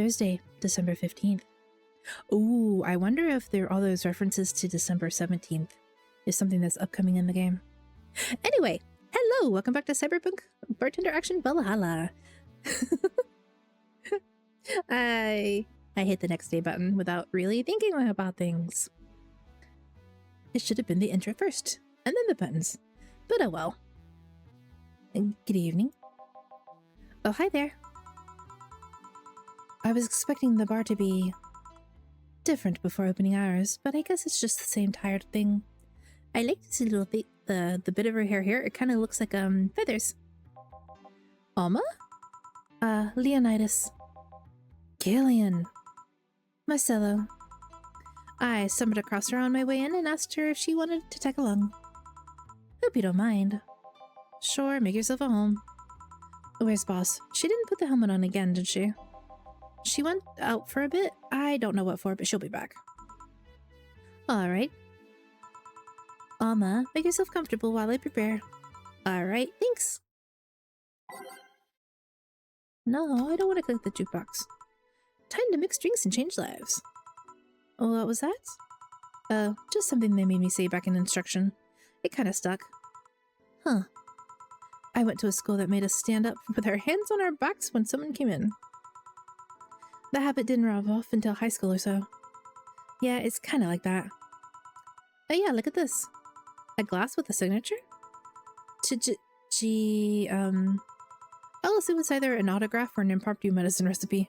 Thursday, December 15th. Ooh, I wonder if there are all those references to December 17th is something that's upcoming in the game. Anyway, hello, welcome back to Cyberpunk Bartender Action ha-lla. I hit the next day button without really thinking about things. It should have been the intro first, and then the buttons. But oh well. Good evening. Oh, hi there. I was expecting the bar to be different before opening hours, but I guess it's just the same tired thing. I like to see little the bit of her hair here. It kind of looks like feathers. Alma? Leonidas. Gillian. Marcello. I stumbled across her on my way in and asked her if she wanted to tag along. Hope you don't mind. Sure, make yourself at home. Where's boss? She didn't put the helmet on again, did she? She went out for a bit. I don't know what for, but she'll be back. Alright. Alma, make yourself comfortable while I prepare. Alright, thanks. No, I don't want to click the jukebox. Time to mix drinks and change lives. What was that? Just something they made me say back in instruction. It kind of stuck. Huh. I went to a school that made us stand up with our hands on our backs when someone came in. The habit didn't rub off until high school or so. Yeah, it's kind of like that. Oh yeah, look at this. A glass with a signature? I'll assume it's either an autograph or an impromptu medicine recipe.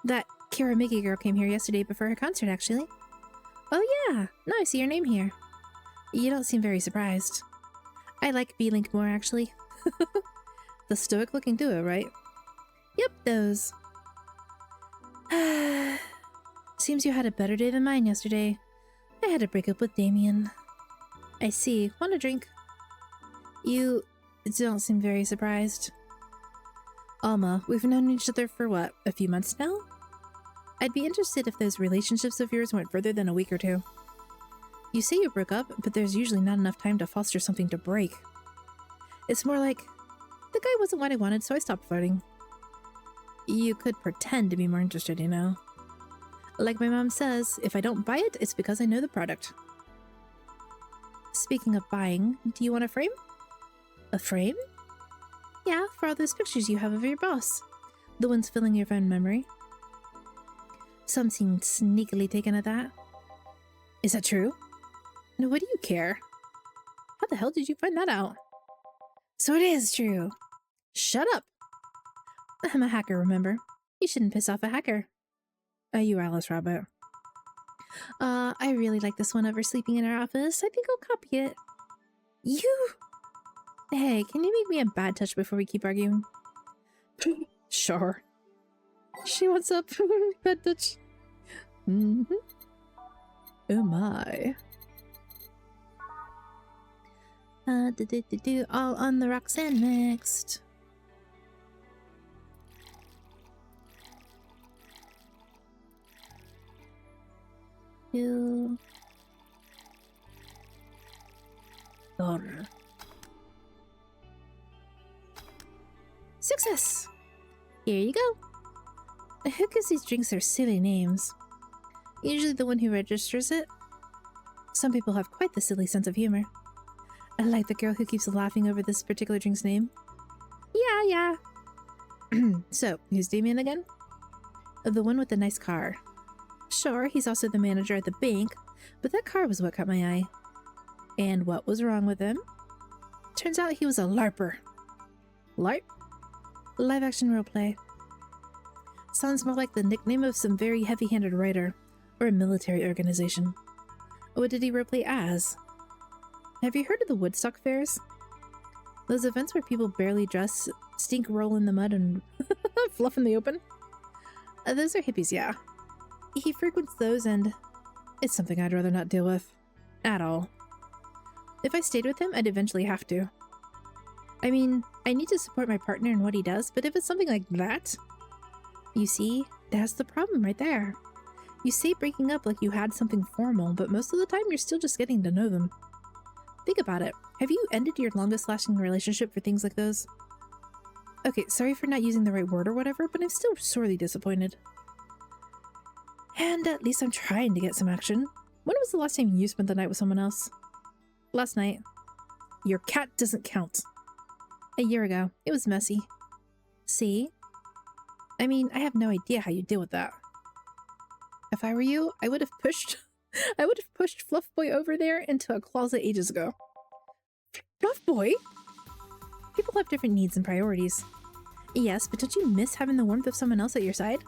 That Kiramiki girl came here yesterday before her concert, actually. Oh yeah, now I see your name here. You don't seem very surprised. I like B-Link more, actually. The stoic-looking duo, right? Yep, those. Seems you had a better day than mine yesterday. I had to break up with Damien. I see. Want a drink? You don't seem very surprised. Alma, we've known each other for what, a few months now? I'd be interested if those relationships of yours went further than a week or two. You say you broke up, but there's usually not enough time to foster something to break. It's more like, the guy wasn't what I wanted, so I stopped flirting. You could pretend to be more interested, you know. Like my mom says, if I don't buy it, it's because I know the product. Speaking of buying, do you want a frame? A frame? Yeah, for all those pictures you have of your boss. The ones filling your phone memory. Some seem sneakily taken at that. Is that true? No, what do you care? How the hell did you find that out? So it is true. Shut up. I'm a hacker, remember? You shouldn't piss off a hacker. You Alice Rabbit. I really like this one over sleeping in our office. I think I'll copy it. You? Hey, can you make me a bad touch before we keep arguing? Sure. She wants up. Bad touch. Mm-hmm. Oh my. All on the rocks and next. Success! Here you go. Who gives these drinks their silly names? Usually the one who registers it. Some people have quite the silly sense of humor. I like the girl who keeps laughing over this particular drink's name. Yeah. So, who's Damien again? The one with the nice car. Sure, he's also the manager at the bank, but that car was what caught my eye. And what was wrong with him? Turns out he was a LARPer. LARP? Live action roleplay. Sounds more like the nickname of some very heavy-handed writer, or a military organization. What did he roleplay as? Have you heard of the Woodstock fairs? Those events where people barely dress, stink, roll in the mud, and fluff in the open? Those are hippies, yeah. He frequents those, and it's something I'd rather not deal with. At all. If I stayed with him, I'd eventually have to. I mean, I need to support my partner in what he does, but if it's something like that... You see, that's the problem right there. You say breaking up like you had something formal, but most of the time you're still just getting to know them. Think about it. Have you ended your longest lasting relationship for things like those? Okay, sorry for not using the right word or whatever, but I'm still sorely disappointed. And at least I'm trying to get some action. When was the last time you spent the night with someone else? Last night. Your cat doesn't count. A year ago. It was messy. See? I mean, I have no idea how you deal with that. If I were you, I would have pushed Fluff Boy over there into a closet ages ago. Fluff Boy? People have different needs and priorities. Yes, but don't you miss having the warmth of someone else at your side?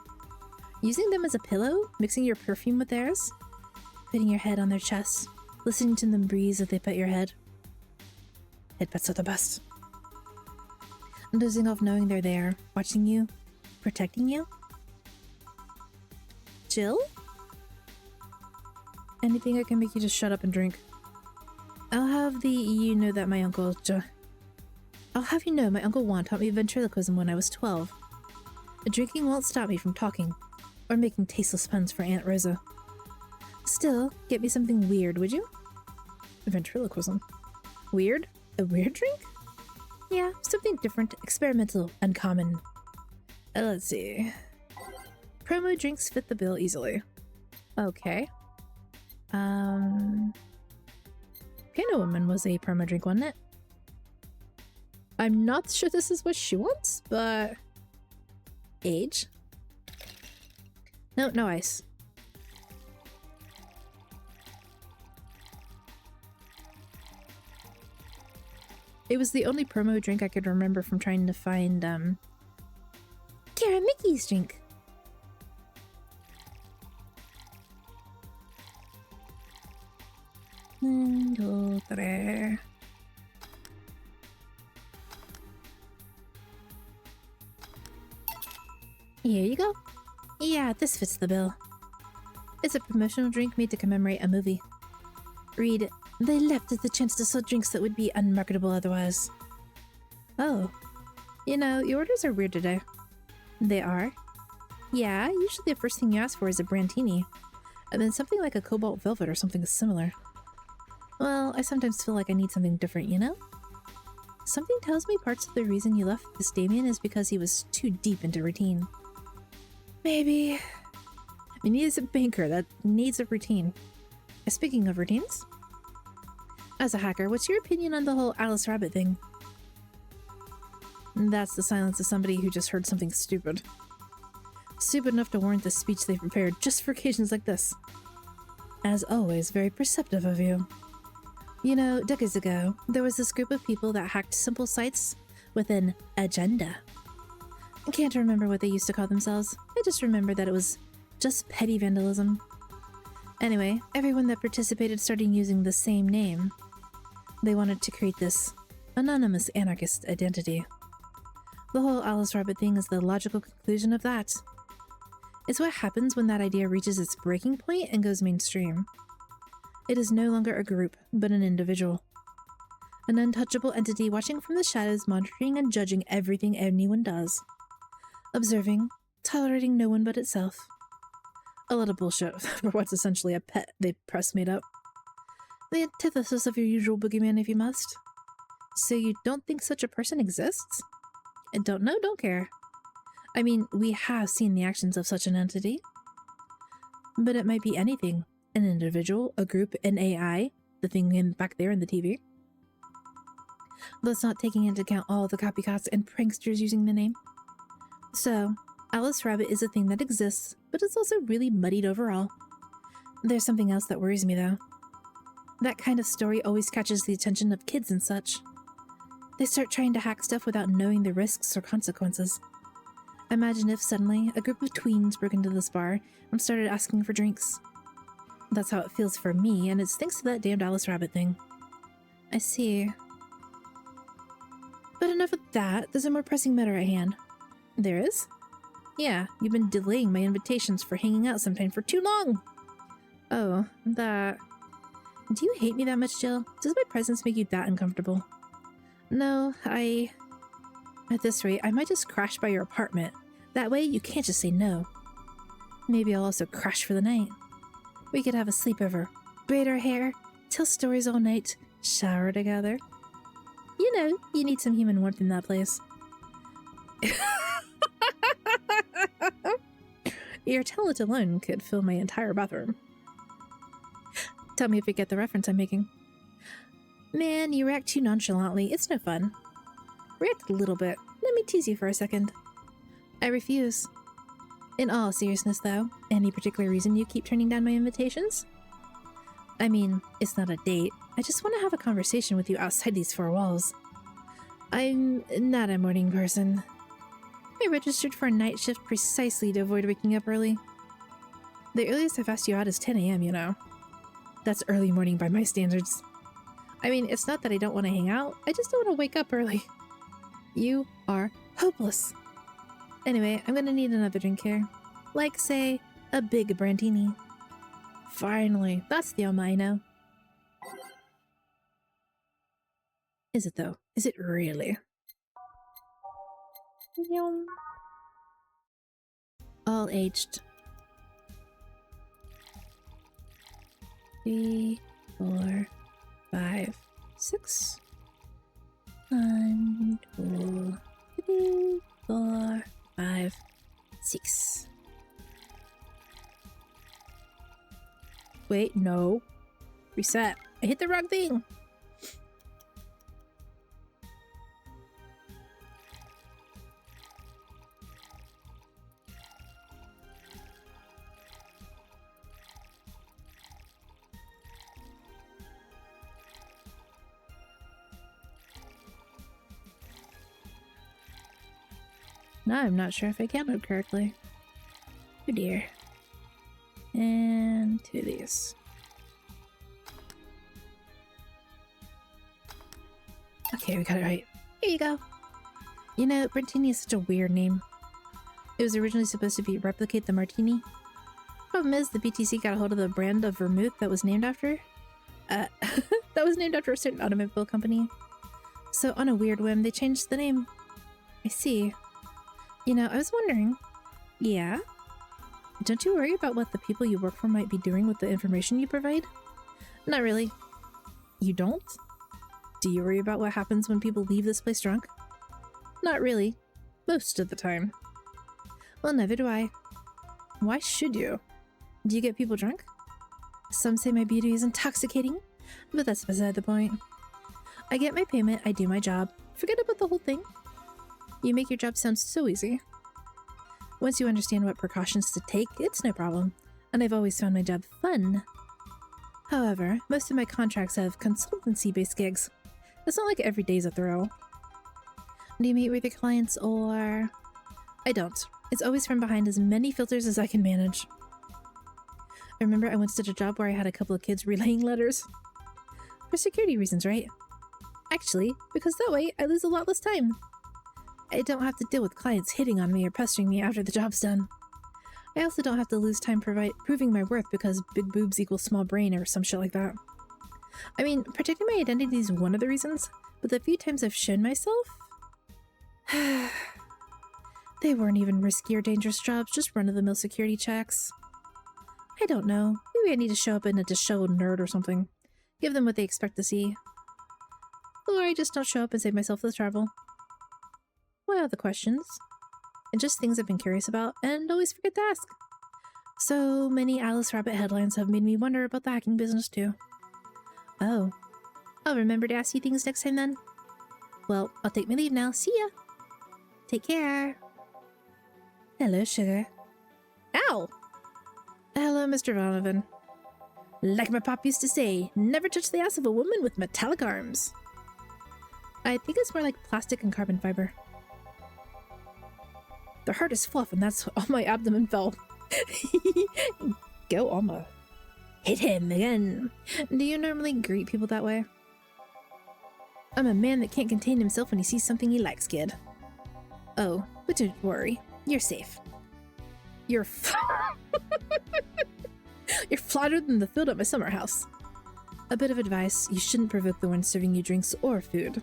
Using them as a pillow, mixing your perfume with theirs, putting your head on their chest, listening to them breathe as they pet your head. Head pets are the best. Dozing off knowing they're there, watching you, protecting you. Jill? Anything I can make you just shut up and drink. I'll have you know my uncle Juan taught me ventriloquism when I was 12. Drinking won't stop me from talking, or making tasteless puns for Aunt Rosa. Still, get me something weird, would you? Ventriloquism. Weird? A weird drink? Yeah, something different, experimental, uncommon. Let's see. Promo drinks fit the bill easily. Okay. Piano Woman was a promo drink, wasn't it? I'm not sure this is what she wants, but... Age? No ice. It was the only promo drink I could remember from trying to find, Kara Mickey's drink. One, two, three. Here you go. Yeah, this fits the bill. It's a promotional drink made to commemorate a movie. Read, they left us the chance to sell drinks that would be unmarketable otherwise. Oh. You know, your orders are weird today. They are? Yeah, usually the first thing you ask for is a Brantini. And then something like a Cobalt Velvet or something similar. Well, I sometimes feel like I need something different, you know? Something tells me parts of the reason you left this Damien is because he was too deep into routine. Maybe. He needs a banker that needs a routine. Speaking of routines, as a hacker, what's your opinion on the whole Alice Rabbit thing? That's the silence of somebody who just heard something stupid. Stupid enough to warrant the speech they prepared just for occasions like this. As always, very perceptive of you. You know, decades ago, there was this group of people that hacked simple sites with an agenda. I can't remember what they used to call themselves. I just remember that it was just petty vandalism. Anyway, everyone that participated started using the same name. They wanted to create this anonymous anarchist identity. The whole Alice Rabbit thing is the logical conclusion of that. It's what happens when that idea reaches its breaking point and goes mainstream. It is no longer a group, but an individual. An untouchable entity watching from the shadows, monitoring and judging everything anyone does. Observing, tolerating no one but itself. A lot of bullshit for what's essentially a pet they press made up. The antithesis of your usual boogeyman if you must. So you don't think such a person exists? And don't know, don't care. I mean, we have seen the actions of such an entity. But it might be anything. An individual, a group, an AI, the thing back there in the TV. That's not taking into account all the copycats and pranksters using the name. So, Alice Rabbit is a thing that exists, but it's also really muddied overall. There's something else that worries me though. That kind of story always catches the attention of kids and such. They start trying to hack stuff without knowing the risks or consequences. Imagine if suddenly a group of tweens broke into this bar and started asking for drinks. That's how it feels for me, and it's thanks to that damned Alice Rabbit thing. I see. But enough of that, there's a more pressing matter at hand. There is? Yeah, you've been delaying my invitations for hanging out sometime for too long! Oh, that... Do you hate me that much, Jill? Does my presence make you that uncomfortable? No, At this rate, I might just crash by your apartment. That way, you can't just say no. Maybe I'll also crash for the night. We could have a sleepover, braid our hair, tell stories all night, shower together. You know, you need some human warmth in that place. Your talent alone could fill my entire bathroom. Tell me if you get the reference I'm making. Man, you react too nonchalantly. It's no fun. React a little bit. Let me tease you for a second. I refuse. In all seriousness, though, any particular reason you keep turning down my invitations? I mean, it's not a date. I just want to have a conversation with you outside these four walls. I'm not a morning person. I registered for a night shift precisely to avoid waking up early. The earliest I've asked you out is 10 a.m., you know. That's early morning by my standards. I mean, it's not that I don't want to hang out, I just don't want to wake up early. You are hopeless. Anyway, I'm gonna need another drink here. Like, say, a big brandini. Finally, that's the Oma I know. Is it though? Is it really? Yum. All aged. 3, 4, 5, 6. 1, 2, 3, 4, 5, 6. Wait, no. Reset. I hit the wrong thing. Now I'm not sure if I counted correctly. Oh dear. And 2 of these. Okay, we got it right. Here you go. You know, Brantini is such a weird name. It was originally supposed to replicate the martini. Problem is, the BTC got a hold of the brand of vermouth that was named after. That was named after a certain automobile company. So on a weird whim, they changed the name. I see. You know, I was wondering. Yeah? Don't you worry about what the people you work for might be doing with the information you provide? Not really. You don't? Do you worry about what happens when people leave this place drunk? Not really. Most of the time. Well, neither do I. Why should you? Do you get people drunk? Some say my beauty is intoxicating, but that's beside the point. I get my payment, I do my job. Forget about the whole thing. You make your job sound so easy. Once you understand what precautions to take, it's no problem, and I've always found my job fun. However, most of my contracts have consultancy-based gigs. It's not like every day's a thrill. Do you meet with your clients or... I don't. It's always from behind as many filters as I can manage. I remember I once did a job where I had a couple of kids relaying letters. For security reasons, right? Actually, because that way I lose a lot less time. I don't have to deal with clients hitting on me or pestering me after the job's done. I also don't have to lose time proving my worth because big boobs equals small brain or some shit like that. I mean, protecting my identity is one of the reasons, but the few times I've shown myself... they weren't even risky or dangerous jobs, just run-of-the-mill security checks. I don't know. Maybe I need to show up in a disheveled nerd or something. Give them what they expect to see. Or I just don't show up and save myself the trouble. What other questions? And just things I've been curious about and always forget to ask. So many Alice Rabbit headlines have made me wonder about the hacking business too. Oh. I'll remember to ask you things next time then. Well, I'll take my leave now. See ya! Take care! Hello, sugar. Ow! Hello, Mr. Donovan. Like my pop used to say, never touch the ass of a woman with metallic arms. I think it's more like plastic and carbon fiber. The heart is fluff and that's all my abdomen fell. Go Alma. Hit him again. Do you normally greet people that way? I'm a man that can't contain himself when he sees something he likes, kid. Oh, but don't worry. You're safe. You're You're flatter than the field at my summer house. A bit of advice, you shouldn't provoke the one serving you drinks or food.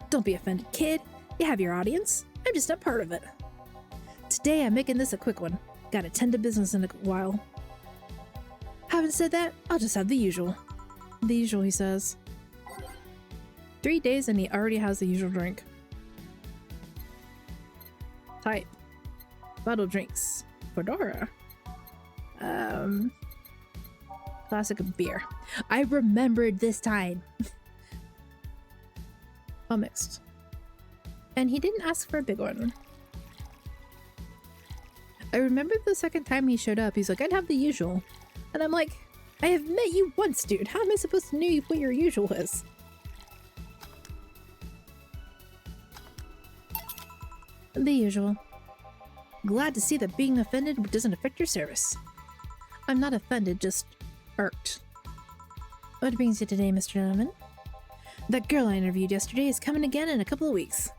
Don't be offended, kid. You have your audience. I'm just not part of it. Today I'm making this a quick one. Gotta tend to business in a while. Having said that, I'll just have the usual. The usual, he says. 3 days and he already has the usual drink. Type. Bottled drinks. Fedora. Classic beer. I remembered this time. All mixed. And he didn't ask for a big one. I remember the second time he showed up, he's like, I'd have the usual. And I'm like, I have met you once, dude. How am I supposed to know what your usual is? The usual. Glad to see that being offended doesn't affect your service. I'm not offended, just irked. What brings you today, Mr. Donovan? That girl I interviewed yesterday is coming again in a couple of weeks.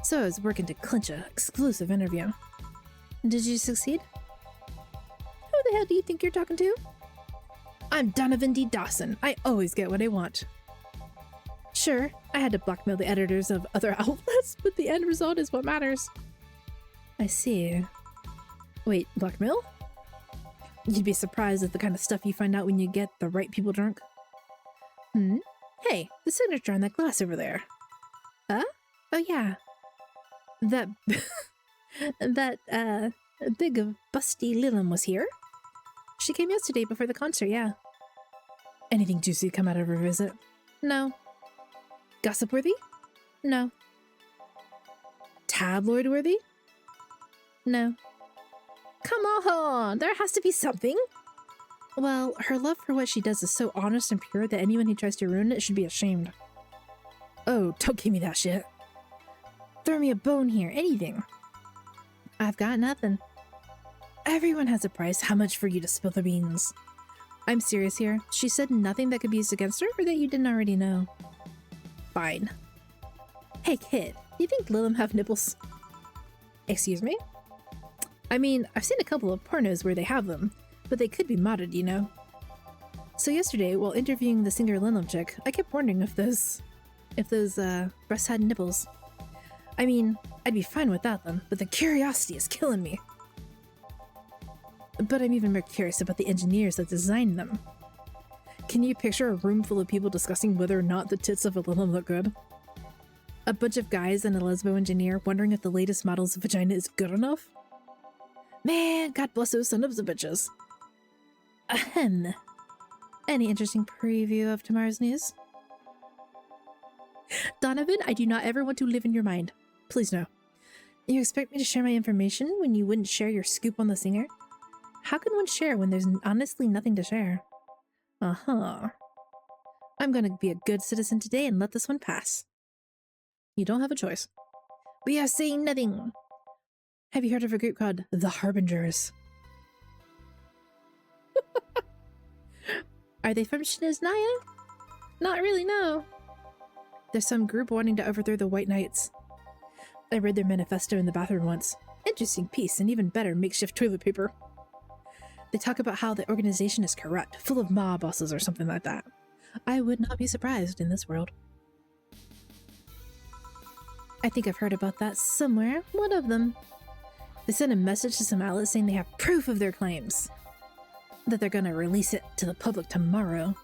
So I was working to clinch an exclusive interview. Did you succeed? Who the hell do you think you're talking to? I'm Donovan D. Dawson. I always get what I want. Sure, I had to blackmail the editors of other outlets, but the end result is what matters. I see. Wait, blackmail? You'd be surprised at the kind of stuff you find out when you get the right people drunk. Hey, the signature on that glass over there. Huh? Oh yeah. That big of busty Lilum was here. She came yesterday before the concert, yeah. Anything juicy come out of her visit? No. Gossip worthy? No. Tabloid worthy? No. Come on, there has to be something. Well, her love for what she does is so honest and pure that anyone who tries to ruin it should be ashamed. Oh, don't give me that shit. Throw me a bone here, anything. I've got nothing. Everyone has a price. How much for you to spill the beans? I'm serious here. She said nothing that could be used against her or that you didn't already know. Fine. Hey kid, you think Lilum have nipples? Excuse me? I mean, I've seen a couple of pornos where they have them, but they could be modded, you know? So yesterday, while interviewing the singer Lilum chick, I kept wondering if those breasts had nipples. I mean, I'd be fine without them, but the curiosity is killing me. But I'm even more curious about the engineers that designed them. Can you picture a room full of people discussing whether or not the tits of a Lilum look good? A bunch of guys and a lesbo engineer wondering if the latest model's vagina is good enough? Man, God bless those sons of bitches. Ahem. Any interesting preview of tomorrow's news? Donovan, I do not ever want to live in your mind. Please no. You expect me to share my information when you wouldn't share your scoop on the singer? How can one share when there's honestly nothing to share? Uh-huh. I'm gonna be a good citizen today and let this one pass. You don't have a choice. We are saying nothing. Have you heard of a group called the Harbingers? Are they from Shiznaya? Not really, no. There's some group wanting to overthrow the White Knights. I read their manifesto in the bathroom once. Interesting piece and even better makeshift toilet paper. They talk about how the organization is corrupt, full of mob bosses or something like that. I would not be surprised in this world. I think I've heard about that somewhere. One of them. They sent a message to some outlets saying they have proof of their claims. That they're gonna release it to the public tomorrow.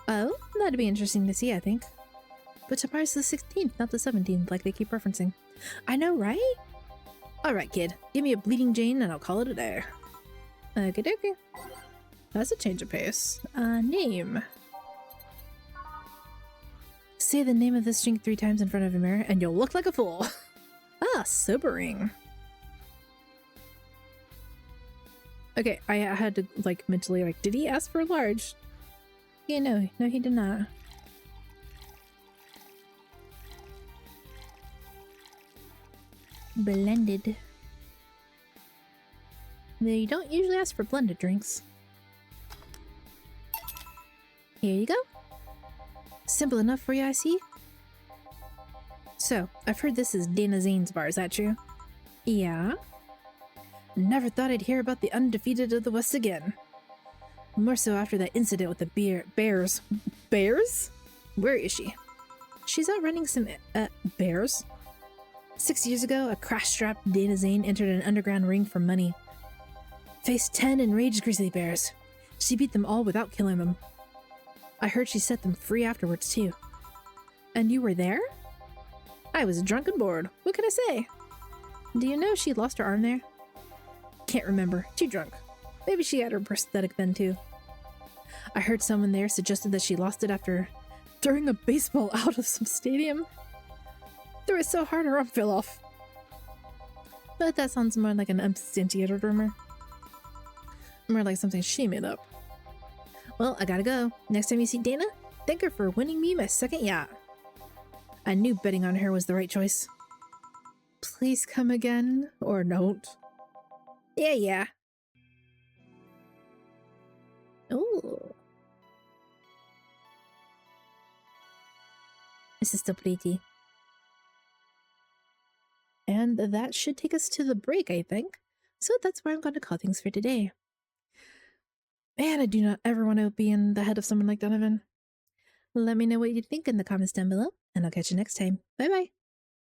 Oh, that'd be interesting to see, I think. But tomorrow's the 16th, not the 17th, like they keep referencing. I know, right? Alright, kid. Give me a Bleeding Jane and I'll call it a day. Okie dokie. That's a change of pace. Name. Say the name of this drink 3 times in front of a mirror and you'll look like a fool. Sobering. Okay, I had to, like, mentally, like, did he ask for a large? Yeah, no, he did not. Blended. They don't usually ask for blended drinks. Here you go. Simple enough for you, I see. So, I've heard this is Dana Zane's bar, is that true? Yeah. Never thought I'd hear about the undefeated of the West again. More so after that incident with the bears. Bears? Where is she? She's out running some, bears? 6 years ago, a crash-strapped Dana Zane entered an underground ring for money. Faced 10 enraged grizzly bears. She beat them all without killing them. I heard she set them free afterwards, too. And you were there? I was drunk and bored. What can I say? Do you know she lost her arm there? Can't remember. Too drunk. Maybe she had her prosthetic then too. I heard someone there suggested that she lost it after throwing a baseball out of some stadium. Threw it so hard her arm fell off. But that sounds more like an unsubstantiated rumor. More like something she made up. Well, I gotta go. Next time you see Dana, thank her for winning me my second yacht. I knew betting on her was the right choice. Please come again, or don't. Yeah. Oh. This is so pretty. And that should take us to the break, I think. So that's where I'm going to call things for today. Man, I do not ever want to be in the head of someone like Donovan. Let me know what you think in the comments down below, and I'll catch you next time. Bye-bye.